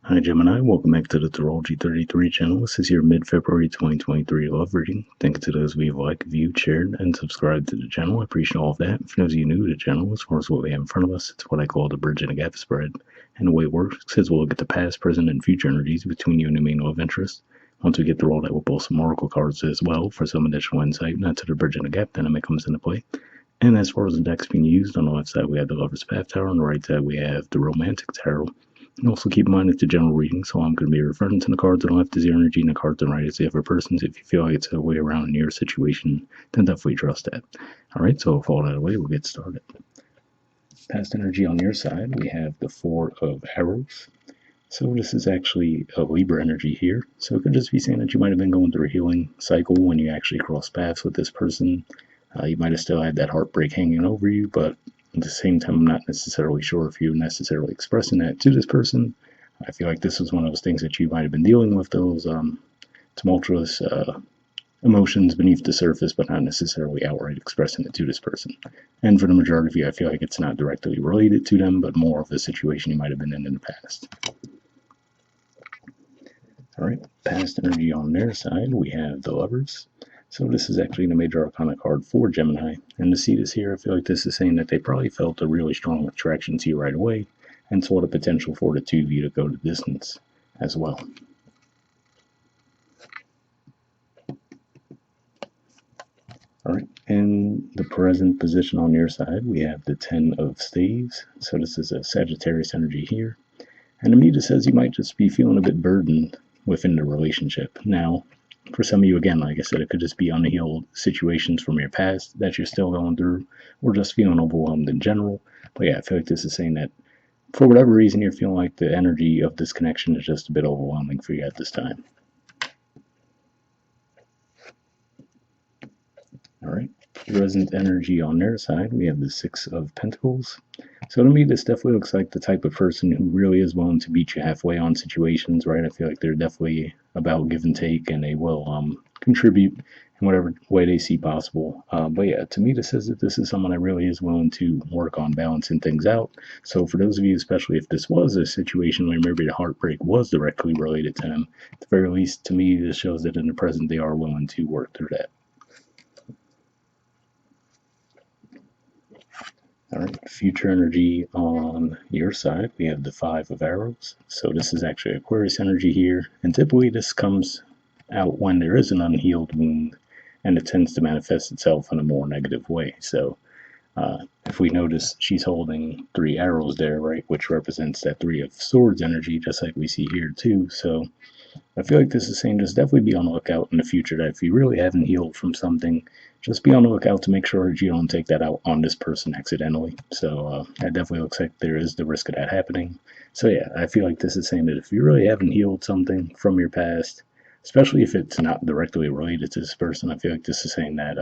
Hi Gemini, welcome back to the Astrology 33 channel. This is your mid-February 2023 love reading. Thank you to those of you who like, viewed, shared, and subscribed to the channel. I appreciate all of that. For those of you new to the channel, as far as what we have in front of us, it's what I call the bridge and a gap spread. And the way it works is we'll look at the past, present, and future energies between you and the main love interest. Once we get through all that, we'll pull some oracle cards as well for some additional insight. Not to the bridge and the gap dynamic comes into play. And as far as the decks being used, on the left side we have the Lover's Path Tower, on the right side we have the Romantic Tarot. And also keep in mind it's a general reading, so I'm going to be referring to the cards on the left as your energy and the cards on the right as the other person's. If you feel like it's a way around in your situation, then definitely trust that. Alright, so with all that away, we'll get started. Past energy on your side, we have the Four of Arrows. So this is actually a Libra energy here. So it could just be saying that you might have been going through a healing cycle when you actually cross paths with this person. You might have still had that heartbreak hanging over you, but at the same time, I'm not necessarily sure if you're necessarily expressing that to this person. I feel like this was one of those things that you might have been dealing with, those tumultuous emotions beneath the surface, but not necessarily outright expressing it to this person. And for the majority of you, I feel like it's not directly related to them, but more of a situation you might have been in the past. Alright, past energy on their side, we have the Lovers. So this is actually the major arcana card for Gemini. And to see this here, I feel like this is saying that they probably felt a really strong attraction to you right away and saw the potential for the two of you to go the distance as well. Alright, in the present position on your side, we have the Ten of Staves. So this is a Sagittarius energy here. And to me, this says you might just be feeling a bit burdened within the relationship. Now, for some of you, again, like I said, it could just be unhealed situations from your past that you're still going through, or just feeling overwhelmed in general. But yeah, I feel like this is saying that for whatever reason, you're feeling like the energy of this connection is just a bit overwhelming for you at this time. Alright, present energy on their side, we have the Six of Pentacles. So to me, this definitely looks like the type of person who really is willing to meet you halfway on situations, right? I feel like they're definitely about give and take, and they will contribute in whatever way they see possible. But yeah, to me, this says that this is someone that really is willing to work on balancing things out. So for those of you, especially if this was a situation where maybe the heartbreak was directly related to them, at the very least, to me, this shows that in the present they are willing to work through that. Alright, future energy on your side, we have the Five of Arrows. So this is actually Aquarius energy here, and typically this comes out when there is an unhealed wound, and it tends to manifest itself in a more negative way. So if we notice, she's holding three arrows there, right, which represents that Three of Swords energy, just like we see here too. So I feel like this is saying just definitely be on the lookout in the future that if you really haven't healed from something, just be on the lookout to make sure that you don't take that out on this person accidentally. So that definitely looks like there is the risk of that happening. So yeah, I feel like this is saying that if you really haven't healed something from your past, especially if it's not directly related to this person, I feel like this is saying that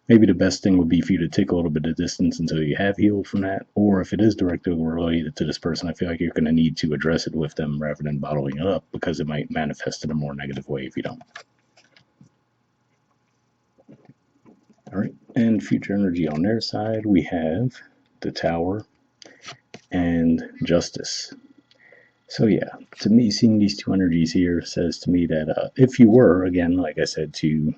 maybe the best thing would be for you to take a little bit of distance until you have healed from that. Or if it is directly related to this person, I feel like you're going to need to address it with them rather than bottling it up, because it might manifest in a more negative way if you don't. Alright, and future energy on their side, we have the Tower and Justice. So yeah, to me, seeing these two energies here says to me that if you were, again, like I said, to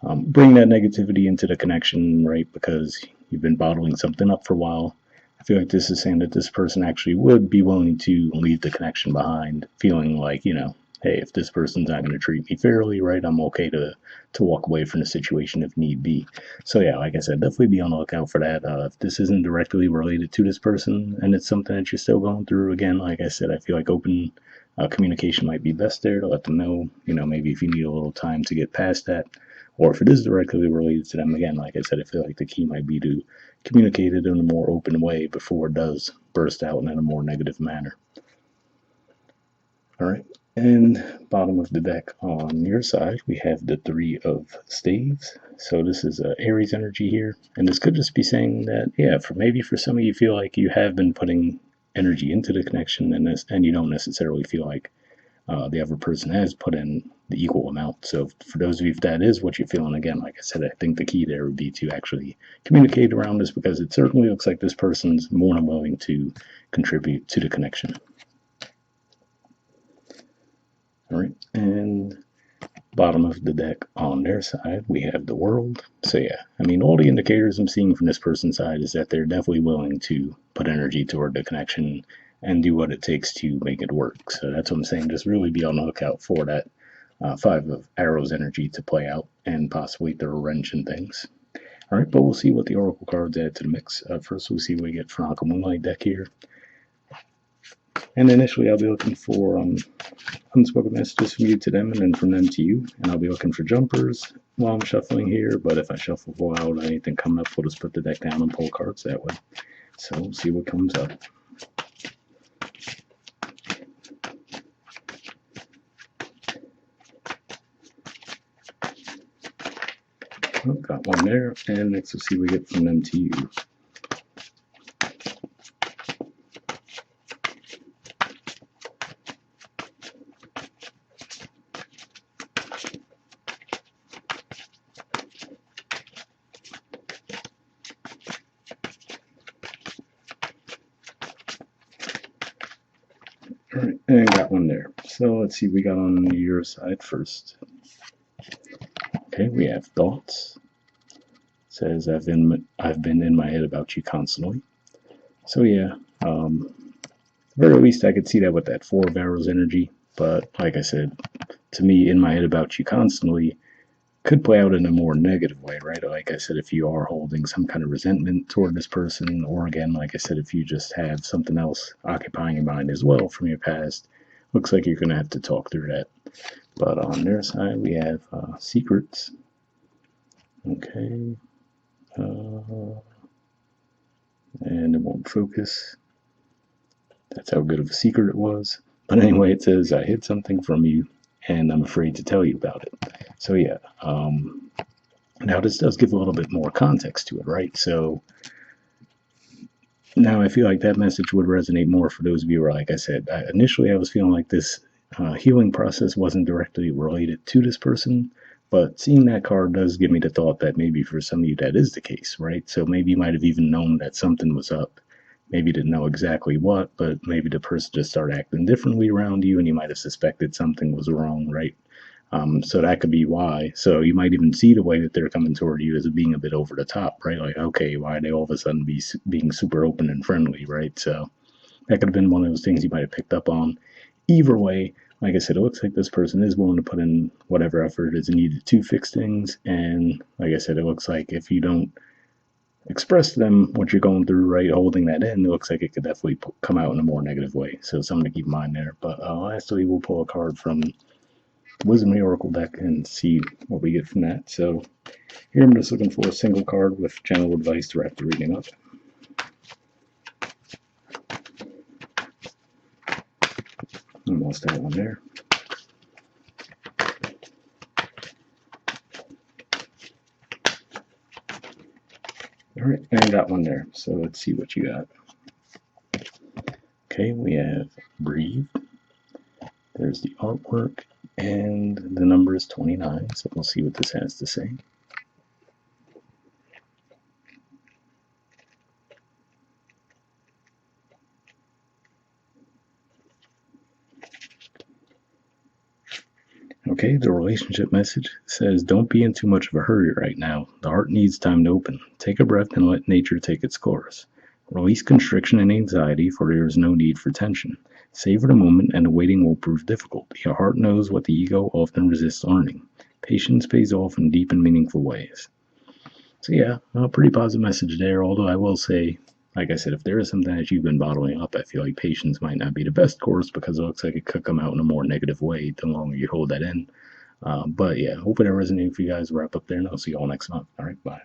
bring that negativity into the connection, right, because you've been bottling something up for a while, I feel like this is saying that this person actually would be willing to leave the connection behind, feeling like, you know, hey, if this person's not going to treat me fairly, right, I'm okay to walk away from the situation if need be. So yeah, like I said, definitely be on the lookout for that. If this isn't directly related to this person and it's something that you're still going through, again, like I said, I feel like open communication might be best there to let them know, you know, maybe if you need a little time to get past that. Or if it is directly related to them, again, like I said, I feel like the key might be to communicate it in a more open way before it does burst out in a more negative manner. Alright, and bottom of the deck on your side, we have the Three of Staves. So this is Aries energy here, and this could just be saying that, yeah, maybe for some of you feel like you have been putting energy into the connection, and you don't necessarily feel like the other person has put in the equal amount. So for those of you, if that is what you're feeling, again, like I said, I think the key there would be to actually communicate around this, because it certainly looks like this person's more than willing to contribute to the connection. Bottom of the deck on their side, we have the World. So yeah, I mean, all the indicators I'm seeing from this person's side is that they're definitely willing to put energy toward the connection and do what it takes to make it work. So that's what I'm saying. Just really be on the lookout for that Five of Arrows energy to play out and possibly throw a wrench in things. All right, but we'll see what the Oracle cards add to the mix. First, we'll see what we get from Aqua Moonlight deck here. And initially, I'll be looking for unspoken messages from you to them and then from them to you. And I'll be looking for jumpers while I'm shuffling here. But if I shuffle out anything coming up, we'll just put the deck down and pull cards that way. So we'll see what comes up. Oh, got one there. And next we'll see what we get from them to you. Alright, and got one there. So let's see what we got on your side first. Okay, we have thoughts. It says I've been in my head about you constantly. So yeah, very least I could see that with that Four of Arrows energy. But like I said, to me, in my head about you constantly could play out in a more negative way, right? Like I said, if you are holding some kind of resentment toward this person, or again, like I said, if you just have something else occupying your mind as well from your past, looks like you're going to have to talk through that. But on their side, we have secrets. Okay. And it won't focus. That's how good of a secret it was. But anyway, it says, I hid something from you, and I'm afraid to tell you about it. So yeah, now this does give a little bit more context to it, right? So now I feel like that message would resonate more for those of you who are, like I said, initially I was feeling like this healing process wasn't directly related to this person, but seeing that card does give me the thought that maybe for some of you that is the case, right? So maybe you might have even known that something was up. Maybe didn't know exactly what, but maybe the person just started acting differently around you and you might have suspected something was wrong, right? So that could be why. So you might even see the way that they're coming toward you as being a bit over the top, right? Like, okay, why are they all of a sudden being super open and friendly, right? So that could have been one of those things you might have picked up on. Either way, like I said, it looks like this person is willing to put in whatever effort is needed to fix things. And like I said, it looks like if you don't express to them what you're going through, right, holding that in, it looks like it could definitely come out in a more negative way. So something to keep in mind there. But lastly, we'll pull a card from the Wisdom of the Oracle deck and see what we get from that. So here I'm just looking for a single card with general advice to wrap the reading up. Almost that one there. All right, and got one there. So let's see what you got. Okay, we have Breathe. There's the artwork, and the number is 29. So we'll see what this has to say. Okay, the relationship message says, don't be in too much of a hurry right now. The heart needs time to open. Take a breath and let nature take its course. Release constriction and anxiety, for there is no need for tension. Savor the moment, and the waiting will prove difficult. Your heart knows what the ego often resists learning. Patience pays off in deep and meaningful ways. So yeah, a pretty positive message there, although I will say, like I said, if there is something that you've been bottling up, I feel like patience might not be the best course because it looks like it could come out in a more negative way the longer you hold that in. But yeah, hope it resonated for you guys. Wrap up there, and I'll see you all next month. All right, bye.